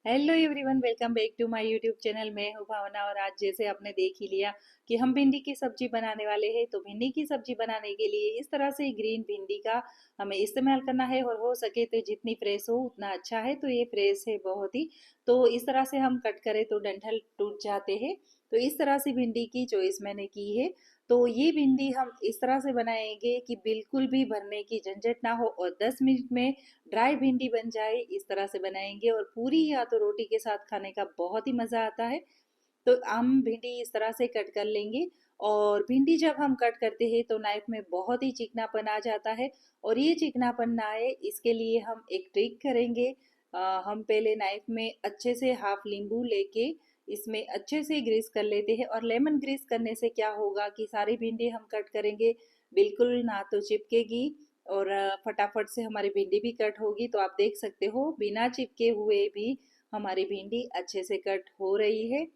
Hello everyone, welcome back to my YouTube channel. मैं हूँ भावना और आज जैसे आपने देख ही लिया कि हम भिंडी की सब्जी बनाने वाले हैं। तो भिंडी की सब्जी बनाने के लिए इस तरह से ग्रीन भिंडी का हमें इस्तेमाल करना है और हो सके तो जितनी फ्रेश हो उतना अच्छा है। तो ये फ्रेश है बहुत ही। तो इस तरह से हम कट करें तो डंठल टूट जाते हैं। तो इस तरह से भिंडी की चॉइस मैंने की है। तो ये भिंडी हम इस तरह से बनाएंगे कि बिल्कुल भी भरने की झंझट ना हो और 10 मिनट में ड्राई भिंडी बन जाए। इस तरह से बनाएंगे और पूरी या तो रोटी के साथ खाने का बहुत ही मज़ा आता है। तो हम भिंडी इस तरह से कट कर लेंगे। और भिंडी जब हम कट करते हैं तो नाइफ में बहुत ही चिकनापन आ जाता है। और ये चिकनापन ना आए इसके लिए हम एक ट्रिक करेंगे। हम पहले नाइफ में अच्छे से हाफ नींबू लेके इसमें अच्छे से ग्रीस कर लेते हैं। और लेमन ग्रीस करने से क्या होगा कि सारी भिंडी हम कट करेंगे, बिल्कुल ना तो चिपकेगी और फटाफट से हमारी भिंडी भी कट होगी। तो आप देख सकते हो बिना चिपके हुए भी हमारी भिंडी अच्छे से कट हो रही है।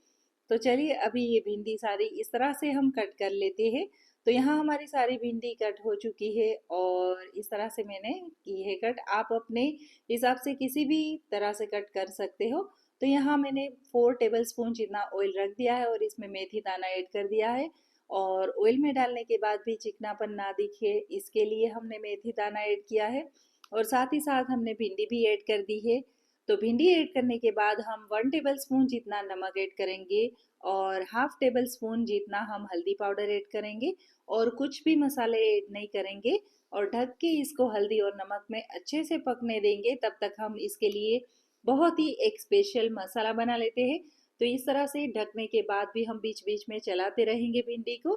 तो चलिए अभी ये भिंडी सारी इस तरह से हम कट कर लेते हैं। तो यहाँ हमारी सारी भिंडी कट हो चुकी है और इस तरह से मैंने की है कट। आप अपने हिसाब से किसी भी तरह से कट कर सकते हो। तो यहाँ मैंने 4 टेबल स्पून जितना ऑयल रख दिया है और इसमें मेथी दाना ऐड कर दिया है। और ऑयल में डालने के बाद भी चिकनापन ना दिखे इसके लिए हमने मेथी दाना ऐड किया है। और साथ ही साथ हमने भिंडी भी ऐड कर दी है। तो भिंडी ऐड करने के बाद हम 1 टेबल स्पून जितना नमक ऐड करेंगे और हाफ 1 टेबल स्पून जितना हम हल्दी पाउडर ऐड करेंगे। और कुछ भी मसाले ऐड नहीं करेंगे और ढक के इसको हल्दी और नमक में अच्छे से पकने देंगे। तब तक हम इसके लिए बहुत ही एक स्पेशल मसाला बना लेते हैं। तो इस तरह से ढकने के बाद भी हम बीच बीच में चलाते रहेंगे भिंडी को।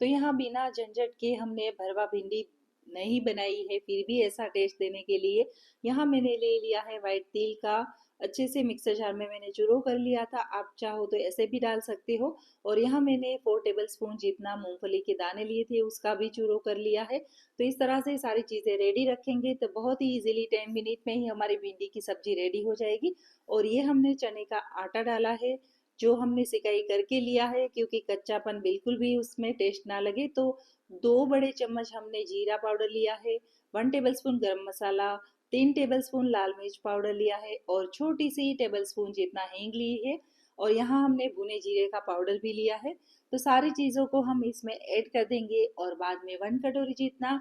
तो यहाँ बिना झंझट के हमने भरवा भिंडी नहीं बनाई है, फिर भी ऐसा टेस्ट देने के लिए यहाँ मैंने ले लिया है वाइट तिल का। अच्छे से मिक्सर जार में मैंने चूरो कर लिया था, आप चाहो तो ऐसे भी डाल सकते हो। और यहाँ मैंने 4 टेबल स्पून जितना मूंगफली के दाने लिए थे उसका भी चूरो कर लिया है। तो इस तरह से सारी चीज़ें रेडी रखेंगे तो बहुत ही इजीली 10 मिनट में ही हमारी भिंडी की सब्जी रेडी हो जाएगी। और ये हमने चने का आटा डाला है जो हमने सिकाई करके लिया है, क्योंकि कच्चापन बिल्कुल भी उसमें टेस्ट ना लगे। तो 2 बड़े चम्मच हमने जीरा पाउडर लिया है, 1 टेबल स्पून गरम मसाला, 3 टेबल स्पून लाल मिर्च पाउडर लिया है और छोटी सी टेबल स्पून जितना हींग ली है। और यहाँ हमने भुने जीरे का पाउडर भी लिया है। तो सारी चीज़ों को हम इसमें ऐड कर देंगे और बाद में 1 कटोरी जितना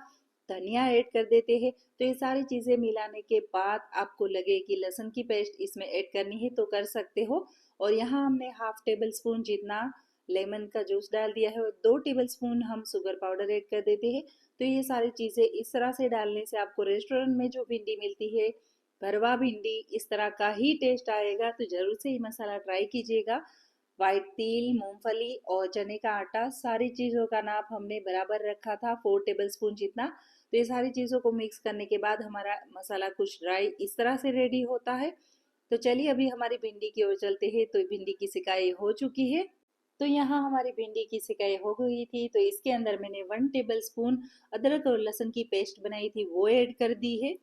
धनिया ऐड कर देते हैं। तो ये सारी चीज़ें मिलाने के बाद आपको लगे कि लहसुन की पेस्ट इसमें ऐड करनी है तो कर सकते हो। और यहाँ हमने हाफ 1 टेबल स्पून जितना लेमन का जूस डाल दिया है और 2 टेबल स्पून हम शुगर पाउडर ऐड कर देते हैं। तो ये सारी चीज़ें इस तरह से डालने से आपको रेस्टोरेंट में जो भिंडी मिलती है भरवा भिंडी इस तरह का ही टेस्ट आएगा। तो ज़रूर से ये मसाला ट्राई कीजिएगा। वाइट तिल, मूंगफली और चने का आटा सारी चीज़ों का नाप हमने बराबर रखा था, 4 टेबल स्पून जितना। तो ये सारी चीज़ों को मिक्स करने के बाद हमारा मसाला कुछ ड्राई इस तरह से रेडी होता है। तो चलिए अभी हमारी भिंडी की ओर चलते हैं। तो भिंडी की सिकाई हो चुकी है। तो यहाँ हमारी भिंडी की सिकाई हो गई थी। तो इसके अंदर मैंने 1 टेबल स्पून अदरक और लहसुन की पेस्ट बनाई थी वो ऐड कर दी है।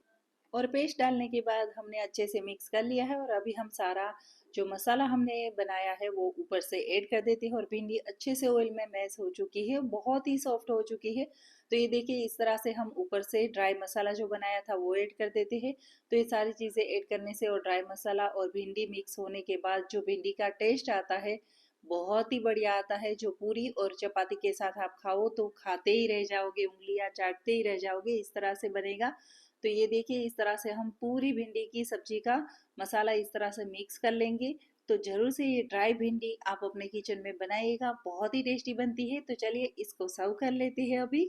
और पेस्ट डालने के बाद हमने अच्छे से मिक्स कर लिया है। और अभी हम सारा जो मसाला हमने बनाया है वो ऊपर से ऐड कर देते हैं। और भिंडी अच्छे से ऑयल में मैश हो चुकी है, बहुत ही सॉफ्ट हो चुकी है। तो ये देखिए इस तरह से हम ऊपर से ड्राई मसाला जो बनाया था वो ऐड कर देते हैं। तो ये सारी चीज़ें ऐड करने से और ड्राई मसाला और भिंडी मिक्स होने के बाद जो भिंडी का टेस्ट आता है बहुत ही बढ़िया आता है। जो पूरी और चपाती के साथ आप खाओ तो खाते ही रह जाओगे, उंगलियां चाटते ही रह जाओगे, इस तरह से बनेगा। तो ये देखिए इस तरह से हम पूरी भिंडी की सब्जी का मसाला इस तरह से मिक्स कर लेंगे। तो जरूर से ये ड्राई भिंडी आप अपने किचन में बनाइएगा, बहुत ही टेस्टी बनती है। तो चलिए इसको सर्व कर लेते हैं अभी।